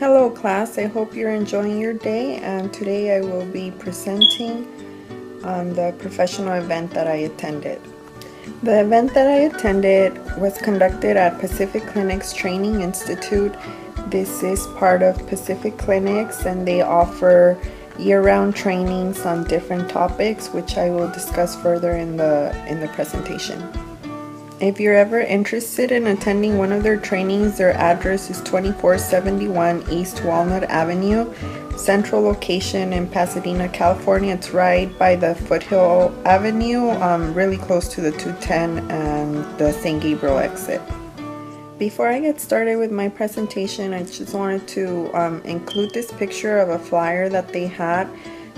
Hello class, I hope you're enjoying your day, and today I will be presenting on the professional event that I attended. The event that I attended was conducted at Pacific Clinics Training Institute. This is part of Pacific Clinics, and they offer year-round trainings on different topics, which I will discuss further in the presentation. If you're ever interested in attending one of their trainings, their address is 2471 East Walnut Avenue, central location in Pasadena, California. It's right by the Foothill Avenue, really close to the 210 and the St. Gabriel exit. Before I get started with my presentation, I just wanted to include this picture of a flyer that they had.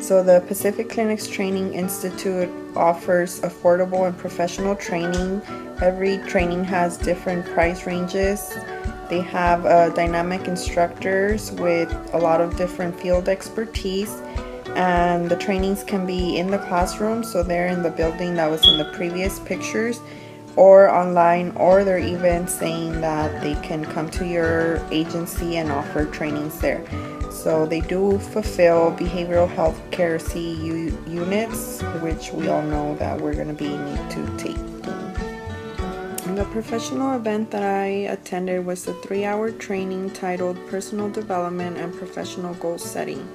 So the Pacific Clinics Training Institute offers affordable and professional training. Every training has different price ranges. They have dynamic instructors with a lot of different field expertise, and the trainings can be in the classroom, so they're in the building that was in the previous pictures, or online, or they're even saying that they can come to your agency and offer trainings there. So they do fulfill behavioral health care CEU units, which we all know that we're going to be need to take. The professional event that I attended was a 3-hour training titled Personal Development and Professional Goal Setting.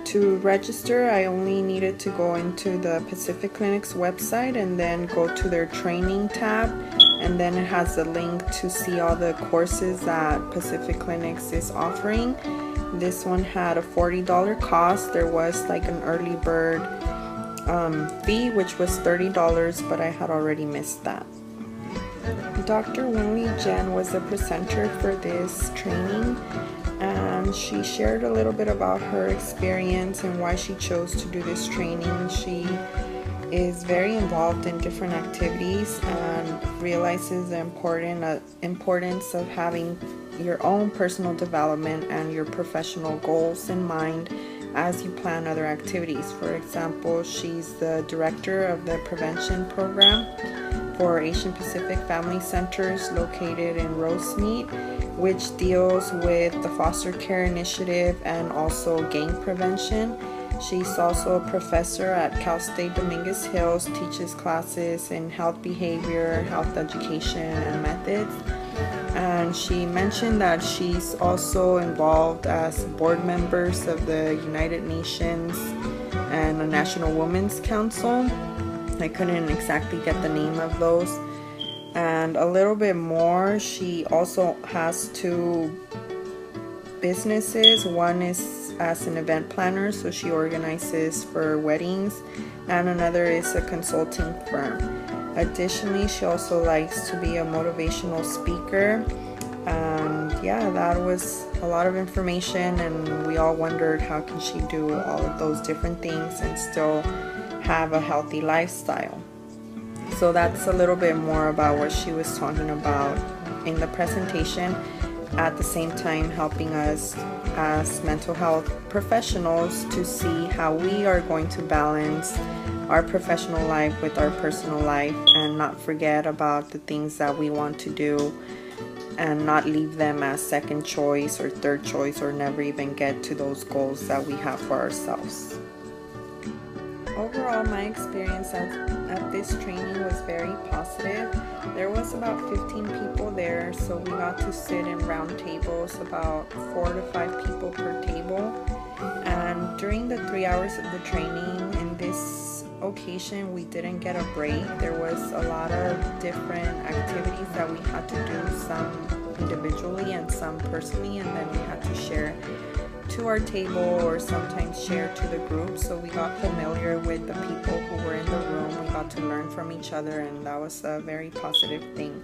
To register, I only needed to go into the Pacific Clinics website and then go to their training tab, and then it has a link to see all the courses that Pacific Clinics is offering. This one had a $40 cost. There was like an early bird fee, which was $30, but I had already missed that. Dr. Winley Jen was the presenter for this training, and she shared a little bit about her experience and why she chose to do this training. She is very involved in different activities and realizes the importance of having your own personal development and your professional goals in mind as you plan other activities. For example, she's the director of the prevention program for Asian Pacific Family Centers located in Rosemead, which deals with the foster care initiative and also gang prevention. She's also a professor at Cal State Dominguez Hills, teaches classes in health behavior, health education, and methods. And she mentioned that she's also involved as board members of the United Nations and the National Women's Council. I couldn't exactly get the name of those. And a little bit more, she also has 2 businesses. One is as an event planner, so she organizes for weddings, and another is a consulting firm. Additionally, she also likes to be a motivational speaker. And yeah, that was a lot of information, and we all wondered how can she do all of those different things and still have a healthy lifestyle. So that's a little bit more about what she was talking about in the presentation, at the same time helping us as mental health professionals to see how we are going to balance our professional life with our personal life and not forget about the things that we want to do and not leave them as second choice or third choice, or never even get to those goals that we have for ourselves. Overall, my experience at this training was very positive. There was about 15 people there, so we got to sit in round tables, about 4 to 5 people per table. And during the 3 hours of the training, in this occasion, we didn't get a break. There was a lot of different activities that we had to do, some individually and some personally, and then we had to share to our table or sometimes share to the group. So we got familiar with the people who were in the room. We got to learn from each other, and that was a very positive thing.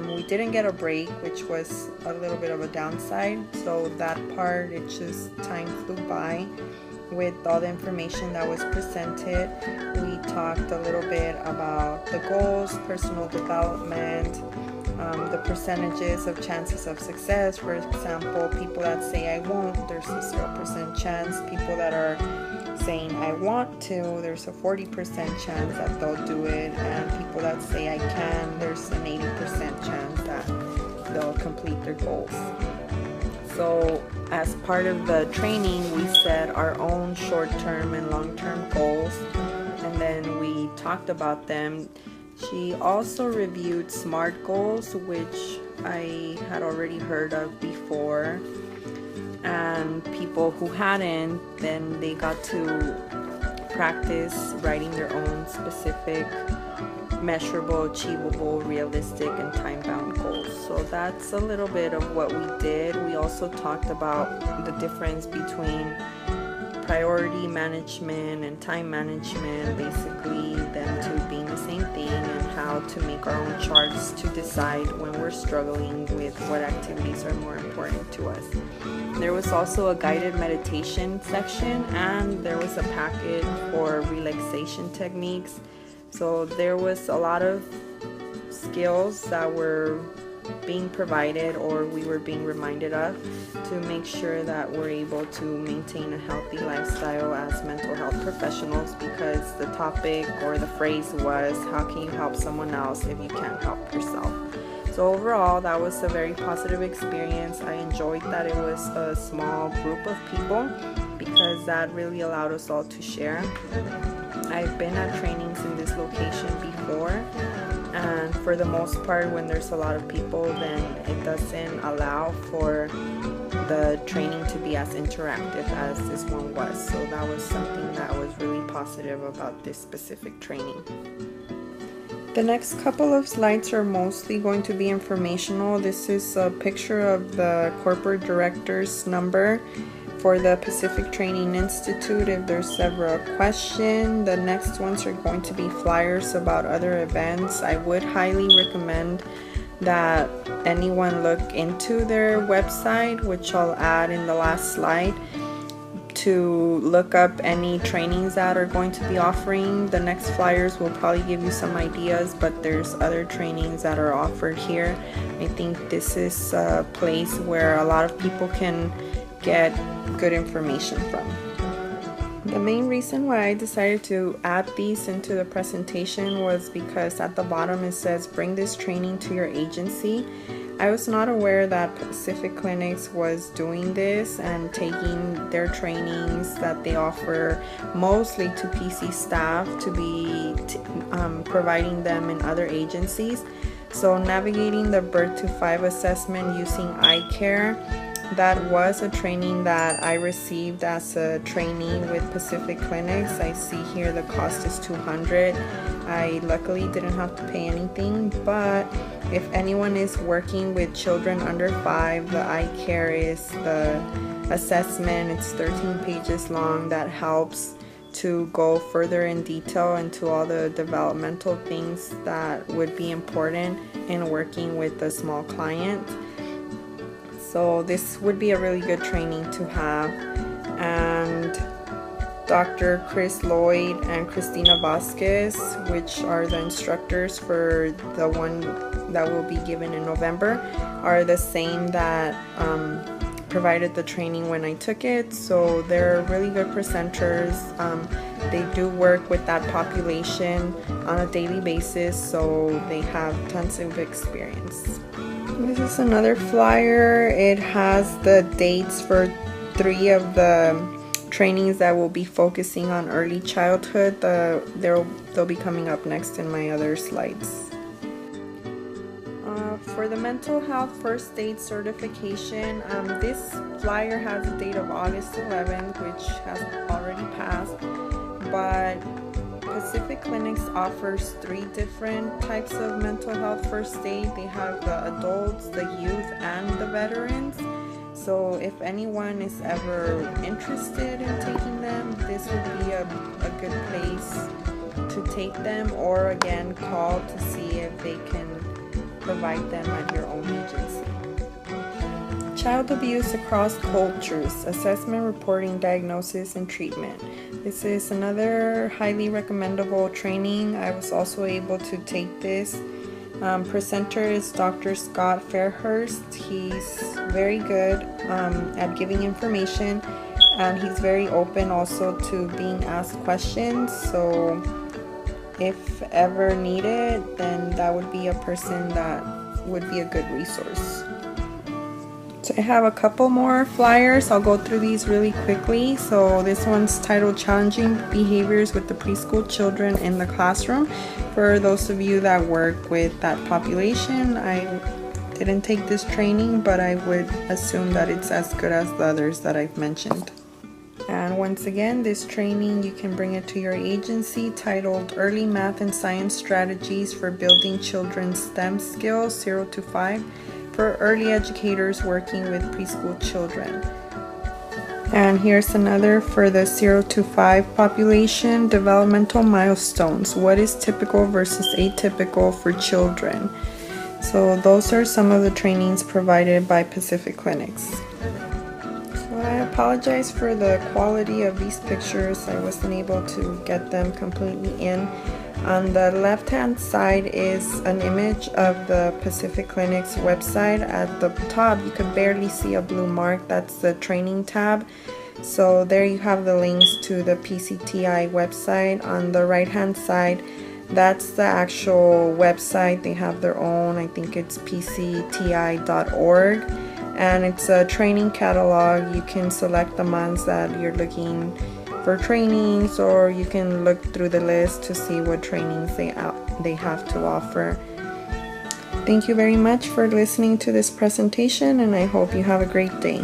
We didn't get a break, which was a little bit of a downside. So that part, it just time flew by with all the information that was presented. We talked a little bit about the goals, personal development, the percentages of chances of success. For example, people that say I won't, there's a 0% chance. People that are saying I want to, there's a 40% chance that they'll do it. And people that say I can, there's an 80% chance that they'll complete their goals. So as part of the training, we set our own short-term and long-term goals, and then we talked about them. She also reviewed SMART goals, which I had already heard of before, and people who hadn't, then they got to practice writing their own specific, measurable, achievable, realistic, and time-bound goals. So that's a little bit of what we did. We also talked about the difference between priority management and time management, basically them two being the same thing, and how to make our own charts to decide when we're struggling with what activities are more important to us. There was also a guided meditation section, and there was a packet for relaxation techniques. So there was a lot of skills that were being provided, or we were being reminded of, to make sure that we're able to maintain a healthy lifestyle as mental health professionals, because the topic or the phrase was, how can you help someone else if you can't help yourself? So overall, that was a very positive experience. I enjoyed that it was a small group of people, because that really allowed us all to share. I've been at trainings in this location before, and for the most part, when there's a lot of people, then it doesn't allow for the training to be as interactive as this one was. So that was something that was really positive about this specific training. The next couple of slides are mostly going to be informational. This is a picture of the corporate director's number for the Pacific Training Institute if there's ever a question. The next ones are going to be flyers about other events. I would highly recommend that anyone look into their website, which I'll add in the last slide, to look up any trainings that are going to be offering. The next flyers will probably give you some ideas, but there's other trainings that are offered here. I think this is a place where a lot of people can get good information from. The main reason why I decided to add these into the presentation was because at the bottom it says, bring this training to your agency. I was not aware that Pacific Clinics was doing this and taking their trainings that they offer mostly to PC staff to be providing them in other agencies. So navigating the birth to 5 assessment using iCare, that was a training that I received as a trainee with Pacific Clinics. I see here the cost is $200. I luckily didn't have to pay anything, but if anyone is working with children under 5, the iCare is the assessment. It's 13 pages long that helps to go further in detail into all the developmental things that would be important in working with a small client. So this would be a really good training to have. And Dr. Chris Lloyd and Christina Vasquez, which are the instructors for the one that will be given in November, are the same that provided the training when I took it. So they're really good presenters. They do work with that population on a daily basis, so they have tons of experience. This is another flyer. It has the dates for 3 of the trainings that will be focusing on early childhood. They'll be coming up next in my other slides. For the mental health first aid certification, this flyer has a date of August 11th, which has already passed, but Pacific Clinics offers 3 different types of mental health first aid. They have the adults, the youth, and the veterans. So if anyone is ever interested in taking them, this would be a good place to take them, or again call to see if they can provide them at your own agency. Child abuse across cultures, assessment, reporting, diagnosis, and treatment. This is another highly recommendable training. I was also able to take this. Presenter is Dr. Scott Fairhurst. He's very good at giving information, and he's very open also to being asked questions. So if ever needed, then that would be a person that would be a good resource. To I have a couple more flyers. I'll go through these really quickly. So this one's titled Challenging Behaviors with the Preschool Children in the Classroom. For those of you that work with that population, I didn't take this training, but I would assume that it's as good as the others that I've mentioned. And once again, this training, you can bring it to your agency, titled Early Math and Science Strategies for Building Children's STEM Skills 0 to 5 for early educators working with preschool children. And here's another for the 0 to 5 population, developmental milestones. What is typical versus atypical for children? So those are some of the trainings provided by Pacific Clinics. I apologize for the quality of these pictures. I wasn't able to get them completely in. On the left hand side is an image of the Pacific Clinics website. At the top you can barely see a blue mark. That's the training tab. So there you have the links to the PCTI website. On the right hand side, that's the actual website. They have their own, I think it's pcti.org. And it's a training catalog. You can select the months that you're looking for trainings, or you can look through the list to see what trainings they have to offer. Thank you very much for listening to this presentation, and I hope you have a great day.